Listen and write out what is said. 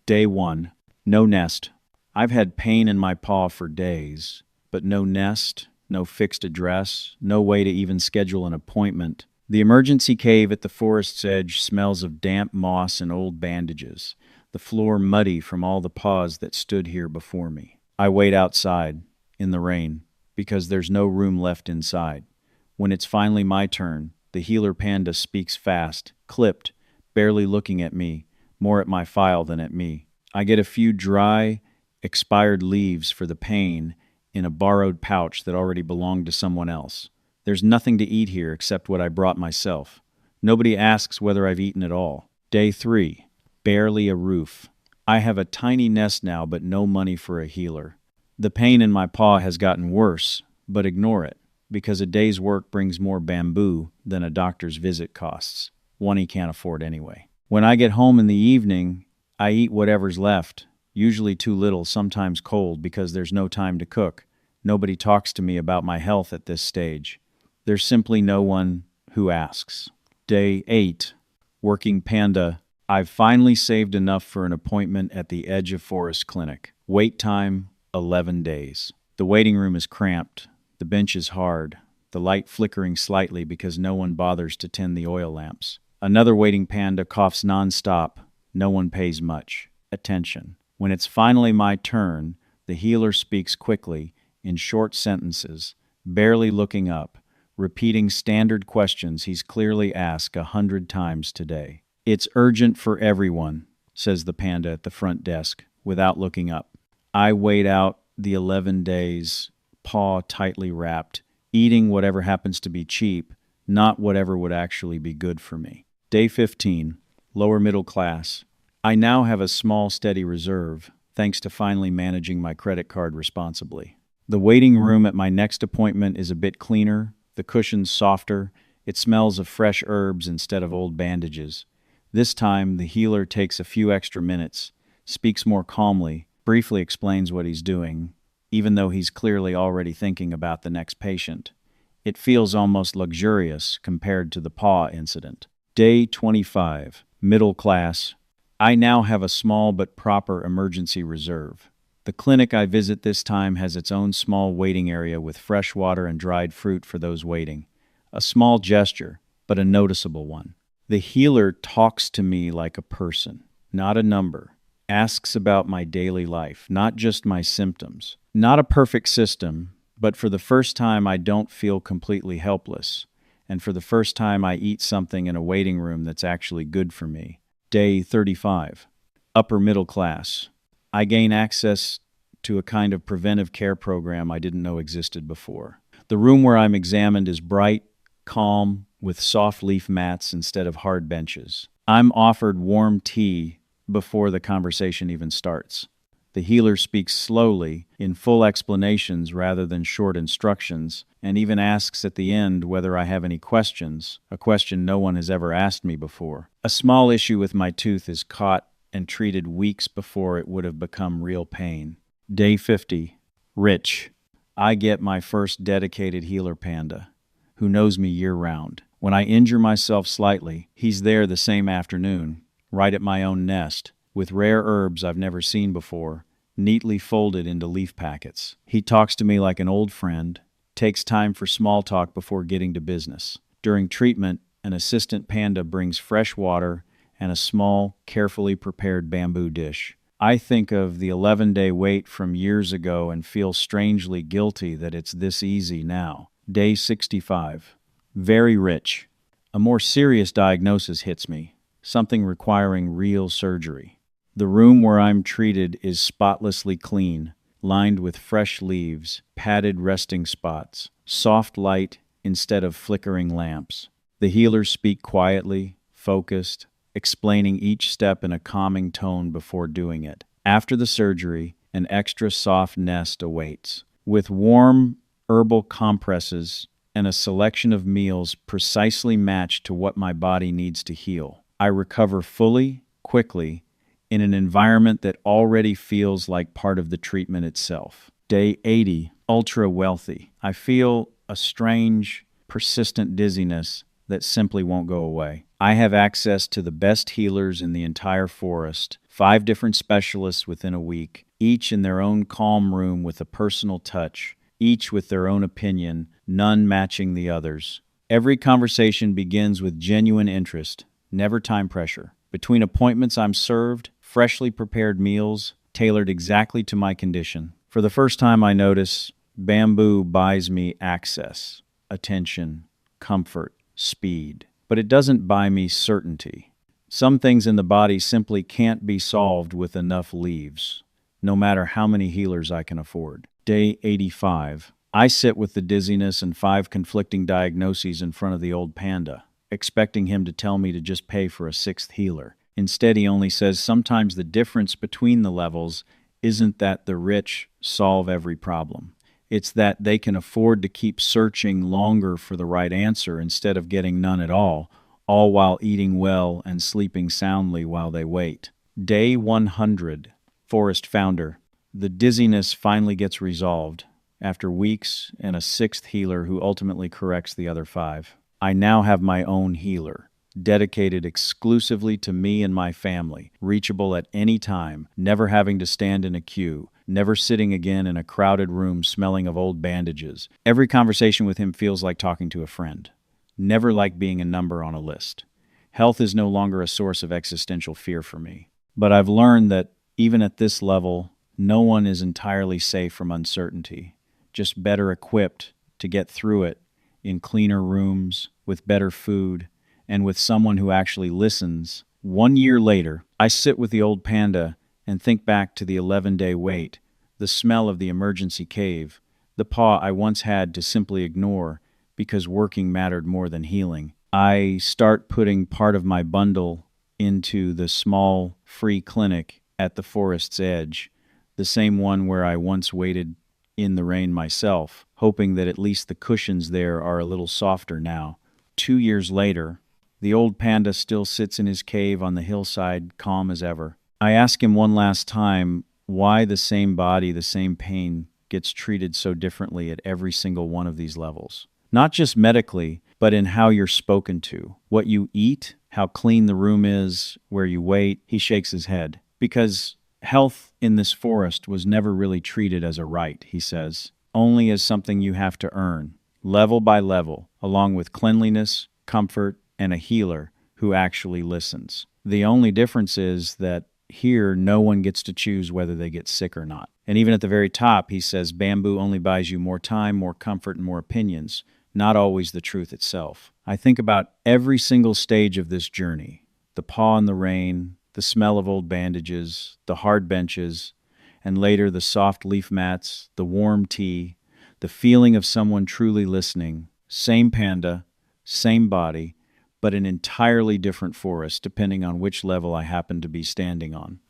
Day 1. No nest. I've had pain in my paw for days, but no nest, no fixed address, no way to even schedule an appointment. The emergency cave at the forest's edge smells of damp moss and old bandages, the floor muddy from all the paws that stood here before me. I wait outside, in the rain, because there's no room left inside. When it's finally my turn, the healer panda speaks fast, clipped, barely looking at me, more at my file than at me. I get a few dry, expired leaves for the pain in a borrowed pouch that already belonged to someone else. There's nothing to eat here except what I brought myself. Nobody asks whether I've eaten at all. Day 3. Barely a roof. I have a tiny nest now, but no money for a healer. The pain in my paw has gotten worse, but ignore it, because a day's work brings more bamboo than a doctor's visit costs. One he can't afford anyway. When I get home in the evening, I eat whatever's left, usually too little, sometimes cold, because there's no time to cook. Nobody talks to me about my health at this stage. There's simply no one who asks. Day 8. Working Panda. I've finally saved enough for an appointment at the Edge of Forest Clinic. Wait time, 11 days. The waiting room is cramped. The bench is hard, the light flickering slightly because no one bothers to tend the oil lamps. Another waiting panda coughs nonstop. No one pays much attention. When it's finally my turn, the healer speaks quickly, in short sentences, barely looking up, repeating standard questions he's clearly asked 100 times today. It's urgent for everyone, says the panda at the front desk, without looking up. I wait out the 11 days, paw tightly wrapped, eating whatever happens to be cheap, not whatever would actually be good for me. Day 15. Lower middle class. I now have a small, steady reserve, thanks to finally managing my credit card responsibly. The waiting room at my next appointment is a bit cleaner, the cushions softer, it smells of fresh herbs instead of old bandages. This time, the healer takes a few extra minutes, speaks more calmly, briefly explains what he's doing, even though he's clearly already thinking about the next patient. It feels almost luxurious compared to the paw incident. Day 25. Middle class. I now have a small but proper emergency reserve. The clinic I visit this time has its own small waiting area with fresh water and dried fruit for those waiting. A small gesture, but a noticeable one. The healer talks to me like a person, not a number. Asks about my daily life, not just my symptoms. Not a perfect system, but for the first time I don't feel completely helpless. And for the first time I eat something in a waiting room that's actually good for me. Day 35. Upper middle class. I gain access to a kind of preventive care program I didn't know existed before. The room where I'm examined is bright, calm, with soft leaf mats instead of hard benches. I'm offered warm tea before the conversation even starts. The healer speaks slowly, in full explanations rather than short instructions, and even asks at the end whether I have any questions, a question no one has ever asked me before. A small issue with my tooth is caught and treated weeks before it would have become real pain. Day 50. Rich. I get my first dedicated healer panda, who knows me year-round. When I injure myself slightly, he's there the same afternoon, right at my own nest, with rare herbs I've never seen before, neatly folded into leaf packets. He talks to me like an old friend, takes time for small talk before getting to business. During treatment, an assistant panda brings fresh water and a small, carefully prepared bamboo dish. I think of the 11-day wait from years ago and feel strangely guilty that it's this easy now. Day 65. Very rich. A more serious diagnosis hits me, something requiring real surgery. The room where I'm treated is spotlessly clean, lined with fresh leaves, padded resting spots, soft light instead of flickering lamps. The healers speak quietly, focused, explaining each step in a calming tone before doing it. After the surgery, an extra soft nest awaits, with warm herbal compresses and a selection of meals precisely matched to what my body needs to heal. I recover fully, quickly, in an environment that already feels like part of the treatment itself. Day 80. Ultra wealthy. I feel a strange, persistent dizziness that simply won't go away. I have access to the best healers in the entire forest, 5 different specialists within a week, each in their own calm room with a personal touch, each with their own opinion, none matching the others. Every conversation begins with genuine interest, never time pressure. Between appointments, I'm served freshly prepared meals tailored exactly to my condition. For the first time, I notice bamboo buys me access, attention, comfort, speed. But it doesn't buy me certainty. Some things in the body simply can't be solved with enough leaves, no matter how many healers I can afford. Day 85. I sit with the dizziness and 5 conflicting diagnoses in front of the old Panda, expecting him to tell me to just pay for a 6th healer. Instead, he only says sometimes the difference between the levels isn't that the rich solve every problem. It's that they can afford to keep searching longer for the right answer instead of getting none at all while eating well and sleeping soundly while they wait. Day 100. Forest founder. The dizziness finally gets resolved after weeks and a 6th healer who ultimately corrects the other 5. I now have my own healer, dedicated exclusively to me and my family, reachable at any time, never having to stand in a queue, never sitting again in a crowded room smelling of old bandages. Every conversation with him feels like talking to a friend, never like being a number on a list. Health is no longer a source of existential fear for me. But I've learned that even at this level, no one is entirely safe from uncertainty, just better equipped to get through it in cleaner rooms, with better food, and with someone who actually listens. 1 year later, I sit with the old Panda and think back to the 11-day wait, the smell of the emergency cave, the paw I once had to simply ignore because working mattered more than healing. I start putting part of my bundle into the small, free clinic at the forest's edge, the same one where I once waited in the rain myself, hoping that at least the cushions there are a little softer now. 2 years later, the old Panda still sits in his cave on the hillside, calm as ever. I ask him one last time why the same body, the same pain, gets treated so differently at every single one of these levels. Not just medically, but in how you're spoken to, what you eat, how clean the room is, where you wait. He shakes his head. Because health in this forest was never really treated as a right, he says, only as something you have to earn, level by level, along with cleanliness, comfort, and a healer who actually listens. The only difference is that here no one gets to choose whether they get sick or not. And even at the very top, he says bamboo only buys you more time, more comfort, and more opinions, not always the truth itself. I think about every single stage of this journey, the paw in the rain, the smell of old bandages, the hard benches, and later the soft leaf mats, the warm tea, the feeling of someone truly listening. Same Panda, same body, but an entirely different forest depending on which level I happen to be standing on.